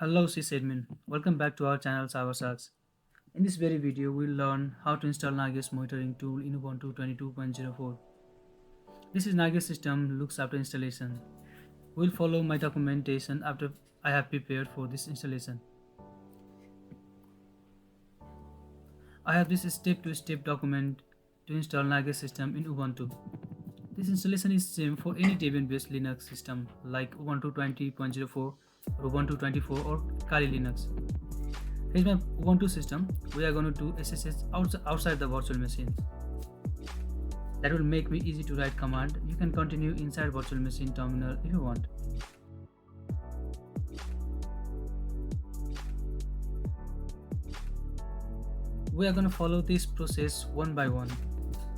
Hello sysadmin, welcome back to our channel Cybersarks. In this very video, we'll learn how to install nagios monitoring tool in Ubuntu 22.04. This is nagios system looks after installation. We'll follow my documentation after I have prepared for this installation. I have this step-to-step document to install nagios system in Ubuntu. This installation is same for any Debian-based Linux system like Ubuntu 20.04 or Ubuntu 24 or Kali Linux. Here's my Ubuntu system. We are going to do SSH outside the virtual machine. That will make me easy to write command. You can continue inside virtual machine terminal if you want. We are going to follow this process one by one.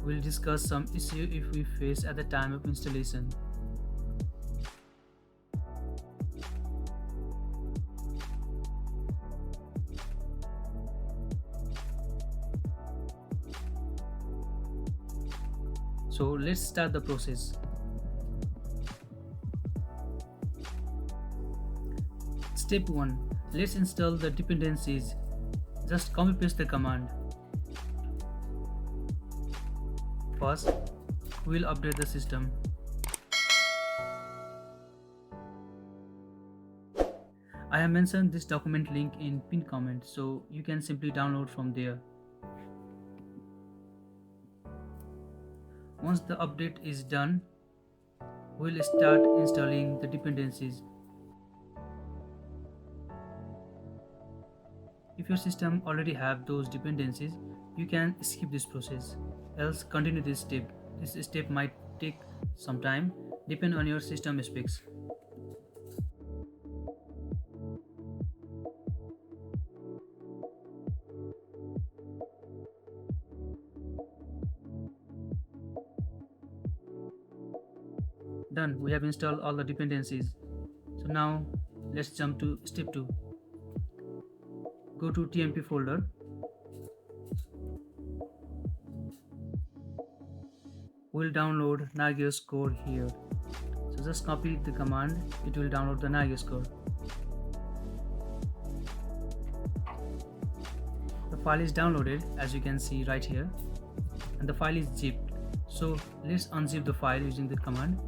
We'll discuss some issue if we face at the time of installation. So let's start the process. Step 1. Let's install the dependencies. Just copy paste the command. First, we'll update the system. I have mentioned this document link in pinned comment, so you can simply download from there. Once the update is done, we'll start installing the dependencies. If your system already have those dependencies, you can skip this process, else continue this step. This step might take some time, depend on your system specs. Done, we have installed all the dependencies. So now let's jump to step 2. Go to TMP folder. We'll download nagios core here. So just copy the command, it will download the nagios core. The file is downloaded as you can see right here, and the file is zipped. So let's unzip the file using the command.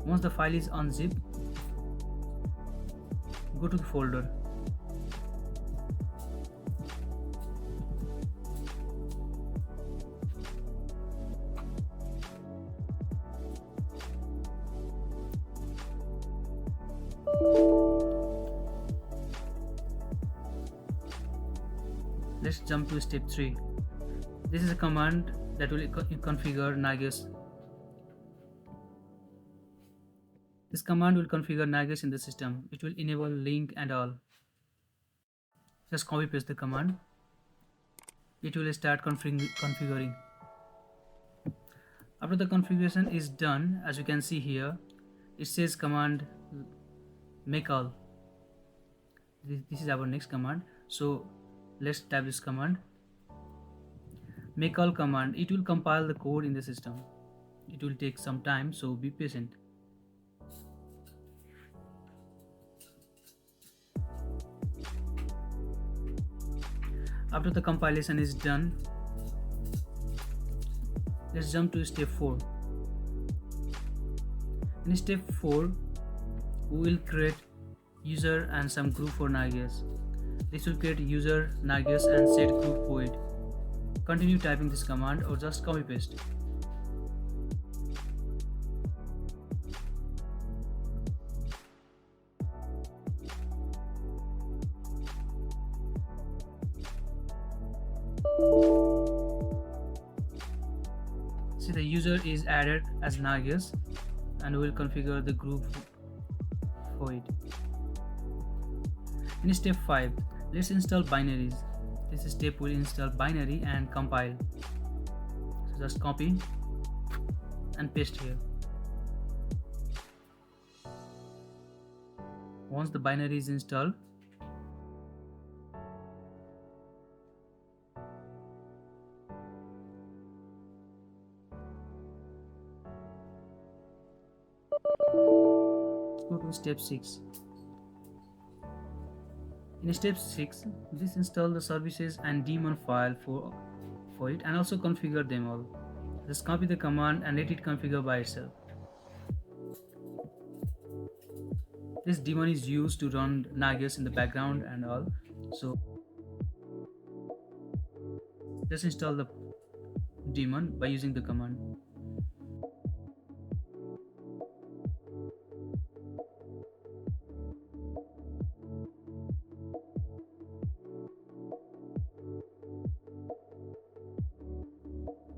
Once the file is unzipped, go to the folder. Let's jump to step 3. This is a command that will configure nagios. This command will configure nagios in the system. It will enable link and all. Just copy paste the command. It will start configuring. After the configuration is done, as you can see here, it says command make all. This is our next command. So let's type this command. Make all command. It will compile the code in the system. It will take some time, so be patient. After the compilation is done, let's jump to step 4. In step 4, we will create user and some group for nagios. This will create user, nagios and set group for it. Continue typing this command or just copy paste. See, the user is added as nagios and we will configure the group for it. In step 5, let's install binaries. This step will install binary and compile. So just copy and paste here. Once the binary is installed, Let's go to step 6. In step 6, just install the services and daemon file for it, and also configure them all. Just copy the command and let it configure by itself. This daemon is used to run nagios in the background and all. So just install the daemon by using the command.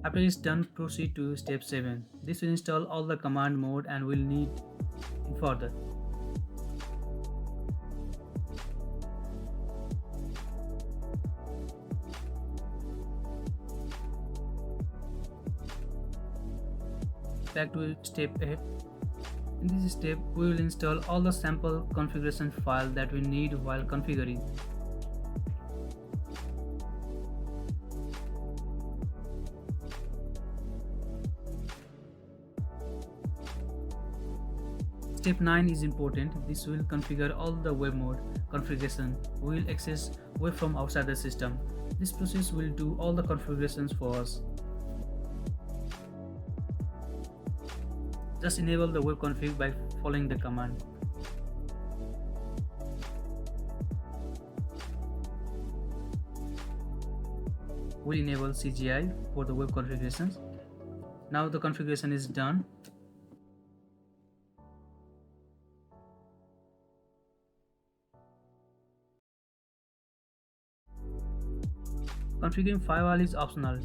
After it's done, proceed to step 7. This will install all the command mode and will need further. Back to step 8. In this step, we will install all the sample configuration file that we need while configuring. Step 9 is important. This will configure all the web mode configuration. We will access web from outside the system. This process will do all the configurations for us. Just enable the web config by following the command. We'll enable CGI for the web configurations. Now the configuration is done. Configuring firewall is optional.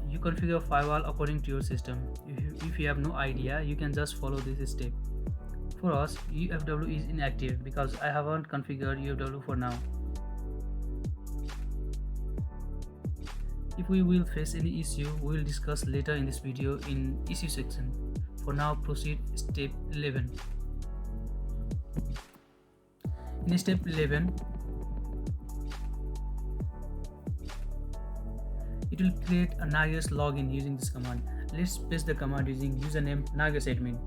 You configure firewall according to your system. If you have no idea, you can just follow this step. For us, UFW is inactive because I haven't configured UFW for now. If we will face any issue, we will discuss later in this video in issue section. For now, proceed step 11. In step 11, it will create a nagios login using this command. Let's paste the command using username nagiosadmin,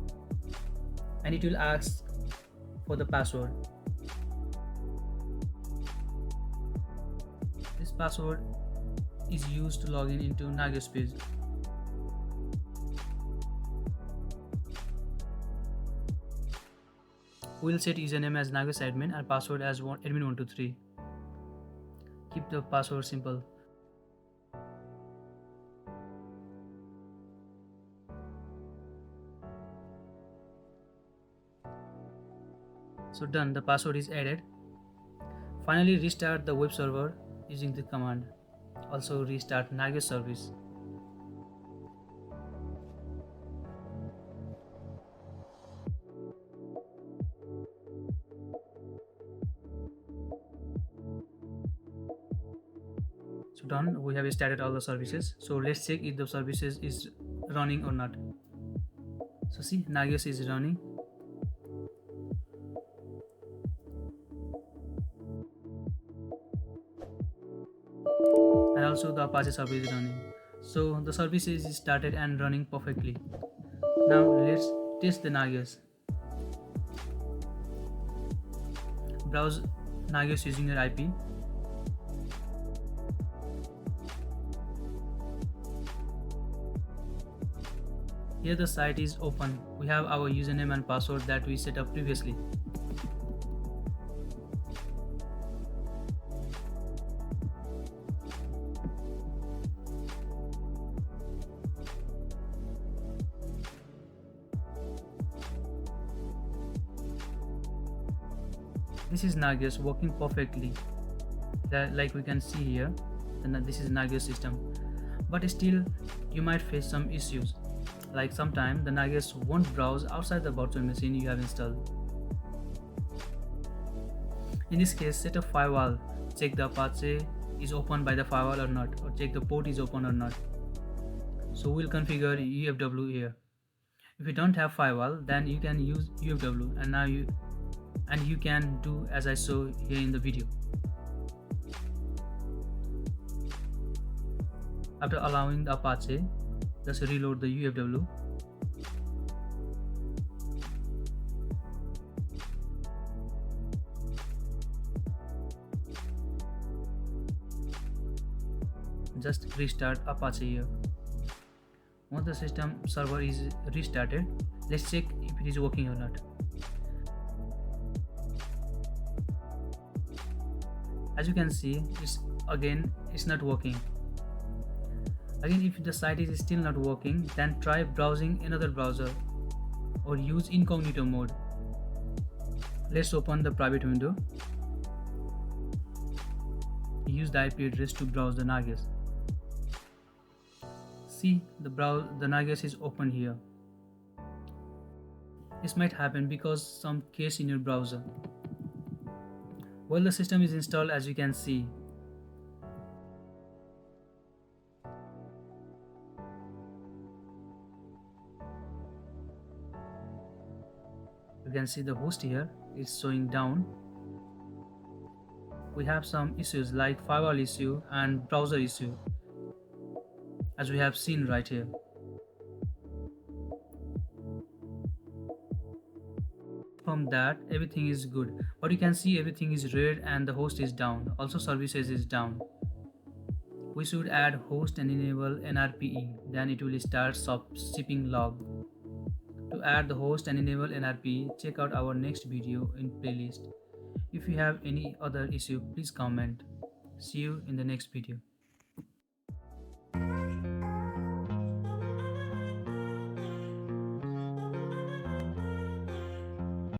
and it will ask for the password. This password is used to log in into nagios page. We will set username as nagiosadmin and password as admin123. Keep the password simple. So done, the password is added. Finally, restart the web server using the command. Also restart nagios service. So done, we have started all the services. So let's check if the services is running or not. So see, nagios is running. And also the Apache service is running. So the service is started and running perfectly. Now let's test the nagios. Browse nagios using your IP. Here the site is open. We have our username and password that we set up previously. This is nagios working perfectly, like we can see here, and this is nagios system. But still, you might face some issues, like sometimes the nagios won't browse outside the virtual machine you have installed. In this case, set a firewall, check the Apache is opened by the firewall or not, or check the port is open or not. So we'll configure UFW here. If you don't have firewall, then you can use UFW, and you can do as I show here in the video. After allowing the Apache, just reload the UFW. Just restart Apache here. Once the system server is restarted, let's check if it is working or not. As you can see, it's not working. Again, if the site is still not working, then try browsing another browser or use incognito mode. Let's open the private window. Use the IP address to browse the nagios. See, the nagios is open here. This might happen because some cache in your browser. While the system is installed, as you can see, you can see the host here is showing down. We have some issues like firewall issue and browser issue, as we have seen right here. From that, everything is good, but you can see everything is red and the host is down. Also, services is down. We should add host and enable NRPE, then it will start shipping log. To add the host and enable NRPE, check out our next video in playlist. If you have any other issue, please comment. See you in the next video.